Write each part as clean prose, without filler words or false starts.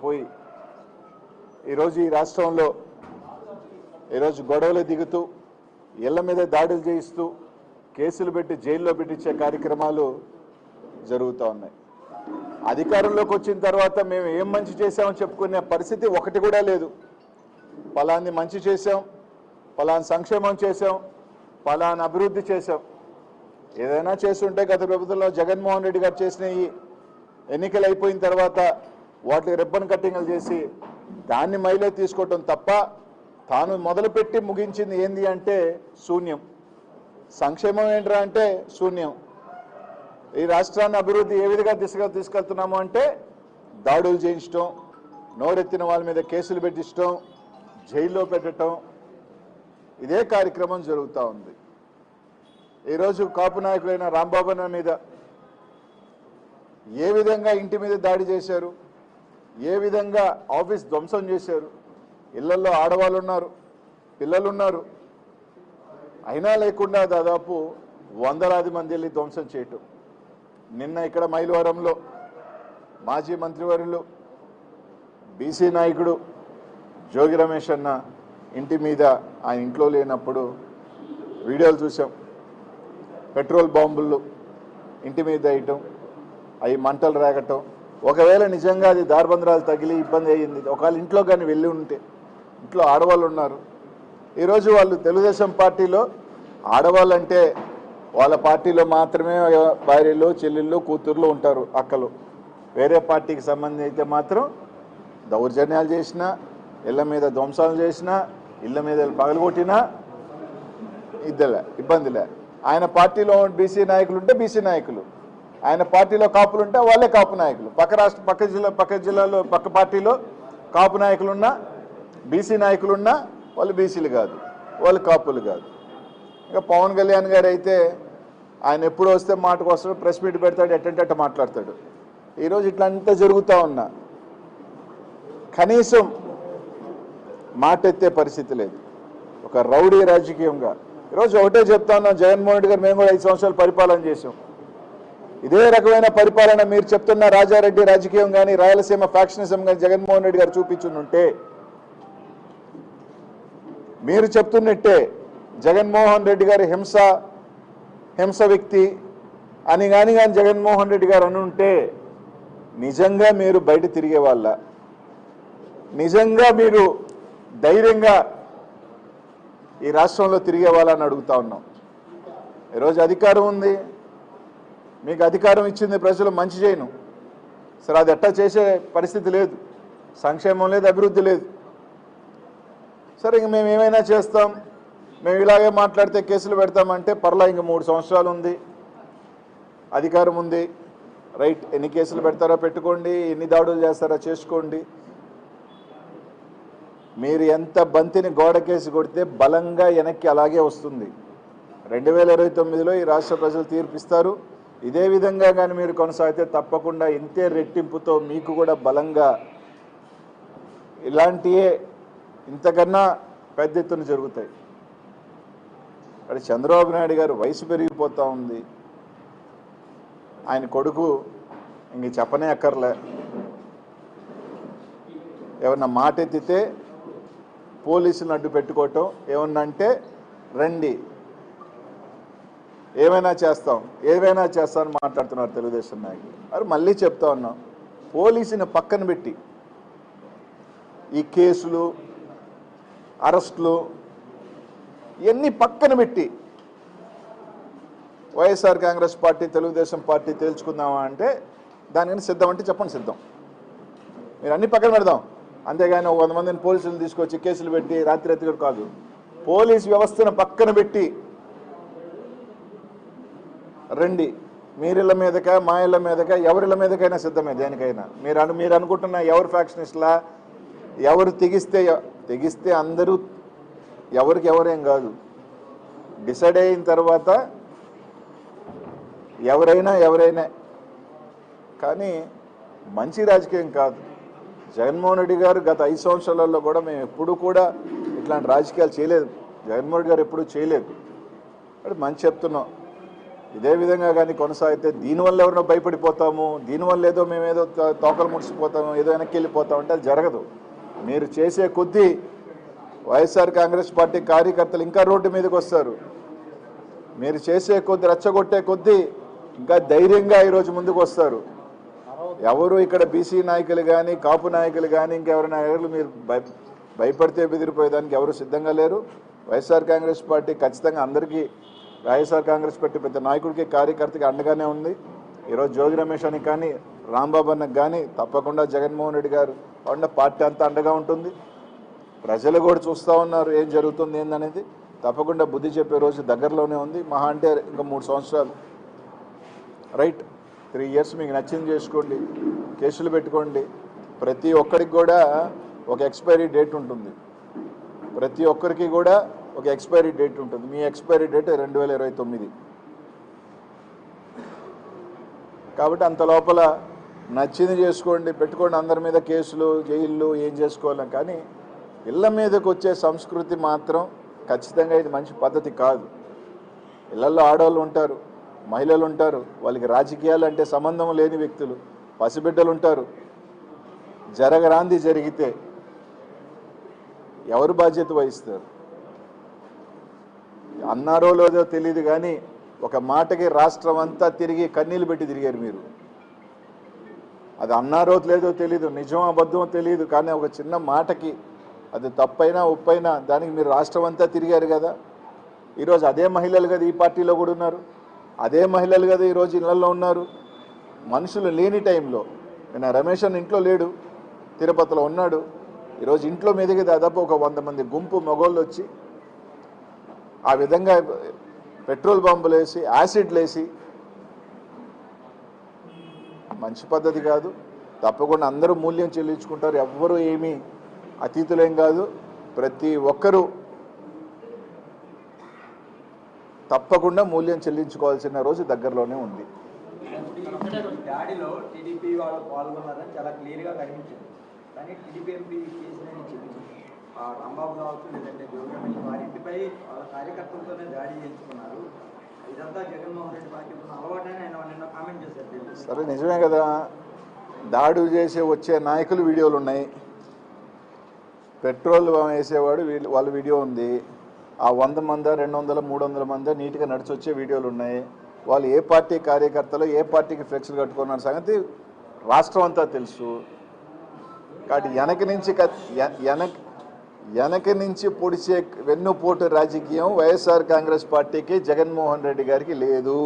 పోయి ఈరోజు ఈ రాష్ట్రంలో ఈరోజు గొడవలు దిగుతూ ఇళ్ల మీద దాడులు చేయిస్తూ కేసులు పెట్టి జైల్లో పెట్టించే కార్యక్రమాలు జరుగుతూ ఉన్నాయి. అధికారంలోకి వచ్చిన తర్వాత మేము ఏం మంచి చేశామని చెప్పుకునే పరిస్థితి ఒకటి కూడా లేదు. పలాన్ని మంచి చేశాం, పలాని సంక్షేమం చేశాం, పలాని అభివృద్ధి చేశాం. ఏదైనా చేస్తుంటే గత ప్రభుత్వంలో జగన్మోహన్ రెడ్డి గారు చేసిన ఈ ఎన్నికలు అయిపోయిన తర్వాత వాటికి రిబ్బన్ కట్టింగ్లు చేసి దాన్ని మైలేజ్ తీసుకోవటం తప్ప తాను మొదలుపెట్టి ముగించింది ఏంది అంటే శూన్యం. సంక్షేమం ఏంట్రా అంటే శూన్యం. ఈ రాష్ట్రాన్ని అభివృద్ధి ఏ విధంగా దిశగా తీసుకెళ్తున్నాము అంటే దాడులు చేయించడం, నోరెత్తిన వాళ్ళ మీద కేసులు పెట్టించడం, జైల్లో పెట్టడం, ఇదే కార్యక్రమం జరుగుతూ ఉంది. ఈరోజు కాపు నాయకులైన రాంబాబు మీద ఏ విధంగా ఇంటి మీద దాడి చేశారు, ఏ విధంగా ఆఫీస్ ధ్వంసం చేశారు. ఇళ్లలో ఆడవాళ్ళు ఉన్నారు, పిల్లలు ఉన్నారు, అయినా లేకుండా దాదాపు వందలాది మంది వెళ్ళి ధ్వంసం చేయటం. నిన్న ఇక్కడ మైలవరంలో మాజీ మంత్రివర్యులు బీసీ నాయకుడు జోగి రమేష్ అన్న ఇంటి మీద ఆయన ఇంట్లో లేనప్పుడు వీడియోలు చూసాం. పెట్రోల్ బాంబులు ఇంటి మీద వేయటం, అవి మంటలు రేగటం. ఒకవేళ నిజంగా అది దార్బంధరాలు తగిలి ఇబ్బంది అయ్యింది, ఒకవేళ ఇంట్లో కానీ వెళ్ళి ఉంటే, ఇంట్లో ఆడవాళ్ళు ఉన్నారు. ఈరోజు వాళ్ళు తెలుగుదేశం పార్టీలో ఆడవాళ్ళు అంటే వాళ్ళ పార్టీలో మాత్రమే భార్యలు, చెల్లెళ్ళు, కూతుర్లు ఉంటారు, అక్కలు. వేరే పార్టీకి సంబంధించి అయితే మాత్రం దౌర్జన్యాలు చేసినా, ఇళ్ల మీద ధ్వంసాలు చేసినా, ఇళ్ల మీద పగలగొట్టినా ఇబ్బందిలే. ఆయన పార్టీలో బీసీ నాయకులు ఉంటే బీసీ నాయకులు, ఆయన పార్టీలో కాపులు ఉంటే వాళ్ళే కాపు నాయకులు. పక్క జిల్లాలో పక్క పార్టీలో కాపు నాయకులున్నా, బీసీ నాయకులున్నా వాళ్ళు బీసీలు కాదు, వాళ్ళు కాపులు కాదు. ఇంకా పవన్ కళ్యాణ్ గారు అయితే ఆయన ఎప్పుడు వస్తే మాటకు వస్తాడు, ప్రెస్ మీట్ పెడతాడు, ఎట్టంటే మాట్లాడతాడు. ఈరోజు ఇట్లంతా జరుగుతూ ఉన్నా కనీసం మాట ఎత్తే పరిస్థితి లేదు. ఒక రౌడీ రాజకీయంగా ఈరోజు ఒకటే చెప్తా ఉన్నాం, జగన్మోహన్ రెడ్డి గారు మేము కూడా 5 సంవత్సరాలు పరిపాలన చేసాం. ఇదే రకమైన పరిపాలన మీరు చెప్తున్న రాజారెడ్డి రాజకీయం కానీ, రాయలసీమ ఫ్యాక్షనిజం కానీ జగన్మోహన్ రెడ్డి గారు చూపించుంటే, మీరు చెప్తున్నట్టే జగన్మోహన్ రెడ్డి గారి హింస వ్యక్తి అని కానీ జగన్మోహన్ రెడ్డి గారు అనుంటే నిజంగా మీరు బయట తిరిగే వాళ్ళ, నిజంగా మీరు ధైర్యంగా ఈ రాష్ట్రంలో తిరిగే వాళ్ళని అడుగుతా ఉన్నాం. ఈరోజు అధికారం ఉంది, మీకు అధికారం ఇచ్చింది ప్రజలు, మంచి చేయను సరే, అది ఎట్టా చేసే పరిస్థితి లేదు, సంక్షేమం లేదు, అభివృద్ధి లేదు. సరే ఇంక మేము ఏమైనా చేస్తాం, మేము ఇలాగే మాట్లాడితే కేసులు పెడతామంటే పర్లా, ఇంక 3 సంవత్సరాలు ఉంది, అధికారం ఉంది, రైట్. ఎన్ని కేసులు పెడతారో పెట్టుకోండి, ఎన్ని దాడులు చేస్తారో చేసుకోండి. మీరు ఎంత బంతిని గోడకేసి కొడితే బలంగా వెనక్కి అలాగే వస్తుంది. 2029లో ఈ రాష్ట్ర ప్రజలు తీర్పిస్తారు. ఇదే విధంగా కానీ మీరు కొనసాగితే తప్పకుండా ఇంతే రెట్టింపుతో మీకు కూడా బలంగా ఇలాంటియే ఇంతకన్నా పెద్ద ఎత్తున జరుగుతాయి. అక్కడ చంద్రబాబు నాయుడు గారు వయసు పెరిగిపోతూ ఉంది, ఆయన కొడుకు ఇంక చెప్పనే అక్కర్లే. ఏమన్నా మాట ఎత్తితే పోలీసులను అడ్డు పెట్టుకోవటం, ఏమన్నా అంటే రండి ఏమైనా చేస్తామని మాట్లాడుతున్నారు తెలుగుదేశం నాయకులు. మరి మళ్ళీ చెప్తా ఉన్నాం, పోలీసుని పక్కన పెట్టి ఈ కేసులు, అరెస్టులు ఇవన్నీ పక్కన పెట్టి వైఎస్ఆర్ కాంగ్రెస్ పార్టీ, తెలుగుదేశం పార్టీ తేల్చుకుందామా అంటే దానికని సిద్ధం అంటే చెప్పండి, సిద్ధం. మీరు అన్ని పక్కన పెడదాం, అంతేగాని 100 మందిని పోలీసులు తీసుకొచ్చి కేసులు పెట్టి రాత్రి కాదు. పోలీస్ వ్యవస్థను పక్కన పెట్టి రండి, మీరిళ్ళ మీదకా మా ఇళ్ళ మీదకా ఎవరిళ్ళ మీదకైనా సిద్ధమే, దేనికైనా. మీరు అనుకుంటున్న ఎవరు ఫ్యాక్షనిస్ట్లా, ఎవరు తెగిస్తే అందరూ ఎవరికి ఎవరేం కాదు, డిసైడ్ అయిన తర్వాత ఎవరైనా కానీ మంచి రాజకీయం కాదు. జగన్మోహన్ రెడ్డి గారు గత 5 సంవత్సరాలలో కూడా మేము ఎప్పుడు కూడా ఇట్లాంటి రాజకీయాలు చేయలేదు, జగన్మోహన్ రెడ్డి గారు ఎప్పుడూ చేయలేదు. అంటే మంచి చెప్తున్నాం. ఇదే విధంగా కానీ కొనసాగితే దీనివల్ల ఎవరినో భయపడిపోతాము, దీనివల్ల ఏదో మేమేదో తోకలు ముడిసిపోతాము, ఏదో వెనక్కి వెళ్ళిపోతాము అంటే అది జరగదు. మీరు చేసే కొద్దీ వైఎస్ఆర్ కాంగ్రెస్ పార్టీ కార్యకర్తలు ఇంకా రోడ్డు మీదకి వస్తారు. మీరు చేసే కొద్దీ రెచ్చగొట్టే కొద్దీ ఇంకా ధైర్యంగా ఈరోజు ముందుకు వస్తారు. ఎవరు ఇక్కడ బీసీ నాయకులు కానీ కాపు నాయకులు కానీ ఇంకెవరైనా మీరు భయపడితే బెదిరిపోయేదానికి ఎవరు సిద్ధంగా లేరు. వైఎస్ఆర్ కాంగ్రెస్ పార్టీ ఖచ్చితంగా అందరికీ, వైఎస్ఆర్ కాంగ్రెస్ పార్టీ ప్రతి నాయకుడికి కార్యకర్తకి అండగానే ఉంది. ఈరోజు జోగి రమేష్ అని కానీ రాంబాబు అన్నకు కానీ తప్పకుండా జగన్మోహన్ రెడ్డి గారు ఉన్న పార్టీ అంతా అండగా ఉంటుంది. ప్రజలు కూడా చూస్తూ ఉన్నారు ఏం జరుగుతుంది ఏందనేది. తప్పకుండా బుద్ధి చెప్పే రోజు దగ్గరలోనే ఉంది. మహా అంటే ఇంకా 3 సంవత్సరాలు, రైట్, 3 years మీకు నచ్చింది చేసుకోండి, కేసులు పెట్టుకోండి. ప్రతి ఒక్కరికి కూడా ఒక ఎక్స్పైరీ డేట్ ఉంటుంది. ప్రతి ఒక్కరికి కూడా ఒక ఎక్స్పైరీ డేట్ ఉంటుంది. మీ ఎక్స్పైరీ డేట్ 2029. కాబట్టి అంత లోపల నచ్చింది చేసుకోండి, పెట్టుకోండి. అందరి మీద కేసులు, జైళ్ళు ఏం చేసుకోవాలి. కానీ ఇళ్ల మీదకి వచ్చే సంస్కృతి మాత్రం ఖచ్చితంగా ఇది మంచి పద్ధతి కాదు. ఇళ్లలో ఆడవాళ్ళు ఉంటారు, మహిళలు ఉంటారు, వాళ్ళకి రాజకీయాలు అంటే సంబంధం లేని వ్యక్తులు, పసిబిడ్డలు ఉంటారు. జరగరాంది జరిగితే ఎవరు బాధ్యత వహిస్తారు? అన్నారో లేదో తెలియదు కానీ ఒక మాటకి రాష్ట్రం అంతా తిరిగి కన్నీళ్ళు పెట్టి తిరిగారు మీరు. అది అన్నారో లేదో తెలీదు, నిజం అబద్ధమో తెలియదు, కానీ ఒక చిన్న మాటకి అది తప్పైనా ఒప్పైనా దానికి మీరు రాష్ట్రం అంతా తిరిగారు కదా. ఈరోజు అదే మహిళలు కదా ఈ పార్టీలో కూడా ఉన్నారు, అదే మహిళలు కదా ఈరోజు ఇళ్లలో ఉన్నారు. మనుషులు లేని టైంలో, నేను రమేష్ అన్న ఇంట్లో లేడు, తిరుపతిలో ఉన్నాడు. ఈరోజు ఇంట్లో మీదకి దాదాపు ఒక 100 మంది గుంపు మగోళ్ళు వచ్చి ఆ విధంగా పెట్రోల్ బాంబులు వేసి, యాసిడ్లు వేసి, మంచి పద్ధతి కాదు. తప్పకుండా అందరూ మూల్యం చెల్లించుకుంటారు. ఎవ్వరూ ఏమీ అతీతులేం కాదు. ప్రతి ఒక్కరూ తప్పకుండా మూల్యం చెల్లించుకోవాల్సిన రోజు దగ్గరలోనే ఉంది. దాడిలో టీడీపీ వాళ్ళు పాల్గొన్నారని చాలా క్లియర్గా కనిపించింది. కానీ టీడీపీ ఎంపీ కేసులని చెప్పింది రాంబాబు కావచ్చు, లేదంటే జోగి రమేష్ వారింటిపై వాళ్ళ కార్యకర్తలతోనే దాడి చేయించుకున్నారు. ఇదంతా జగన్మోహన్ రెడ్డి పార్టీ అలవాటని ఆయన నిన్న కామెంట్ చేశారు. సరే, నిజమే కదా. దాడులు చేసే వచ్చే నాయకులు వీడియోలు ఉన్నాయి, పెట్రోల్ వేసేవాడు వాళ్ళ వీడియో ఉంది. ఆ 100 మంది 200 300 మంది నీట్గా నడిచి వచ్చే వీడియోలు ఉన్నాయి. వాళ్ళు ఏ పార్టీ కార్యకర్తలు, ఏ పార్టీకి ఫ్లెక్స్లు కట్టుకున్న సంగతి రాష్ట్రం అంతా తెలుసు. కాబట్టి వెనక నుంచి పొడిచే వెన్నుపోటు రాజకీయం వైఎస్ఆర్ కాంగ్రెస్ పార్టీకి, జగన్మోహన్ రెడ్డి గారికి లేదు.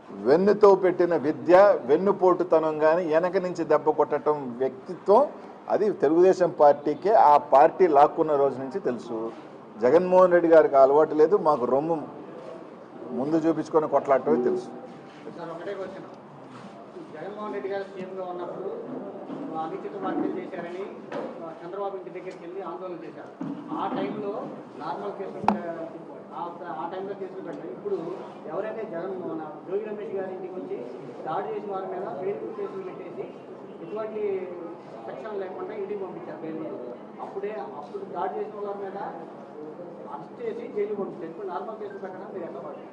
వెన్నుతో పెట్టిన విద్య, వెన్నుపోటుతనం కానీ వెనక నుంచి దెబ్బ కొట్టడం వ్యక్తిత్వం అది తెలుగుదేశం పార్టీకే ఆ పార్టీ లాక్కున్న రోజు నుంచి తెలుసు. జగన్మోహన్ రెడ్డి గారికి అలవాటు లేదు. మాకు రొమ్ము ముందు చూపించుకొని కొట్లాడటమే తెలుసు. జగన్మోహన్ రెడ్డి గారు సీఎంగా ఉన్నప్పుడు అనుచిత వ్యాఖ్యలు చేశారని చంద్రబాబు ఇంటి దగ్గరికి వెళ్ళి ఆందోళన చేశారు. ఆ టైంలో నార్మల్ కేసులు ఆ టైంలో కేసులు పెట్టారు. ఇప్పుడు ఎవరైతే జోగి రమేష్ గారి ఇంటికి వచ్చి దాడి చేసిన వారి మీద ఫెయిల్యూర్ కేసులు పెట్టేసి ఎటువంటి సెక్షన్ లేకుండా ఇంటికి పంపించారు ఫెయిల్యూర్. అప్పుడు దాడి చేసిన వారి మీద అరెస్ట్ చేసి జైలు పంపించారు. ఇప్పుడు నార్మల్ కేసులు పెట్టడం మీరు ఎట్లా పడుతుంది?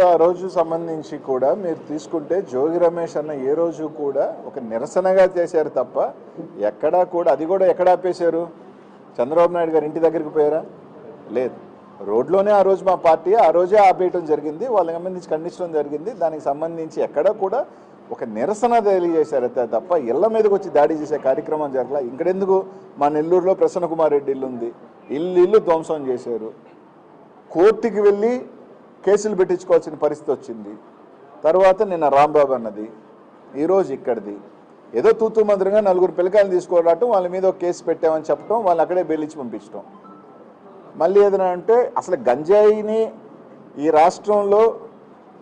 ఆ రోజు సంబంధించి కూడా మీరు తీసుకుంటే జోగి రమేష్ అన్న ఏ రోజు కూడా ఒక నిరసనగా చేశారు తప్ప ఎక్కడా కూడా, అది కూడా ఎక్కడ ఆపేశారు? చంద్రబాబు నాయుడు గారు ఇంటి దగ్గరికి పోయారా? లేదు. రోడ్లోనే ఆ రోజు మా పార్టీ ఆ రోజే ఆపేయటం జరిగింది, వాళ్ళకి సంబంధించి ఖండించడం జరిగింది. దానికి సంబంధించి ఎక్కడా కూడా ఒక నిరసన తెలియజేశారు తప్ప ఇళ్ల మీదకి వచ్చి దాడి చేసే కార్యక్రమం జరగల. ఇక్కడెందుకు? మా నెల్లూరులో ప్రసన్న కుమార్ రెడ్డి ఇల్లు ఉంది, ఇల్లు ధ్వంసం చేశారు. కోర్టుకి వెళ్ళి కేసులు పెట్టించుకోవాల్సిన పరిస్థితి వచ్చింది. తర్వాత నిన్న రాంబాబు అన్నది, ఈరోజు ఇక్కడిది. ఏదో తూతూ మంత్రంగా 4 పిల్లకాయలు తీసుకోవడం, వాళ్ళ మీద ఒక కేసు పెట్టామని చెప్పడం, వాళ్ళు అక్కడే బెయిలించి పంపించడం. మళ్ళీ ఏదైనా అంటే అసలు గంజాయిని ఈ రాష్ట్రంలో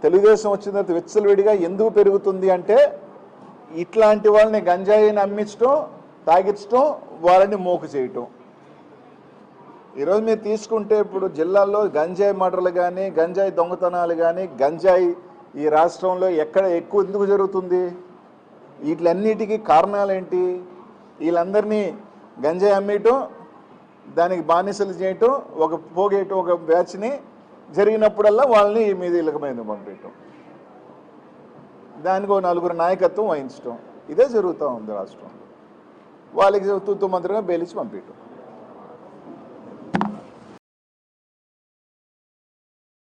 తెలుగుదేశం వచ్చిన తర్వాత విచ్చలవిడిగా ఎందుకు పెరుగుతుంది అంటే ఇట్లాంటి వాళ్ళని గంజాయిని అమ్మించడం, తాగించడం, వాళ్ళని మోకు చేయటం. ఈరోజు మీరు తీసుకుంటే ఇప్పుడు జిల్లాల్లో గంజాయి మర్డర్లు కానీ, గంజాయి దొంగతనాలు కానీ, గంజాయి ఈ రాష్ట్రంలో ఎక్కడ ఎక్కువ ఎందుకు జరుగుతుంది? వీటిలన్నిటికీ కారణాలు ఏంటి? వీళ్ళందరినీ గంజాయి అమ్మేయటం, దానికి బానిసలు చేయటం, ఒక పోగేయటం, ఒక బ్యాచ్ని జరిగినప్పుడల్లా వాళ్ళని మీద ఇళ్ళకమైన పంపించడం, దానికి ఒక నలుగురు నాయకత్వం వహించడం, ఇదే జరుగుతూ ఉంది రాష్ట్రంలో. వాళ్ళకి తూతు మంత్రిగా బెయిలిచ్చి పంపించడం.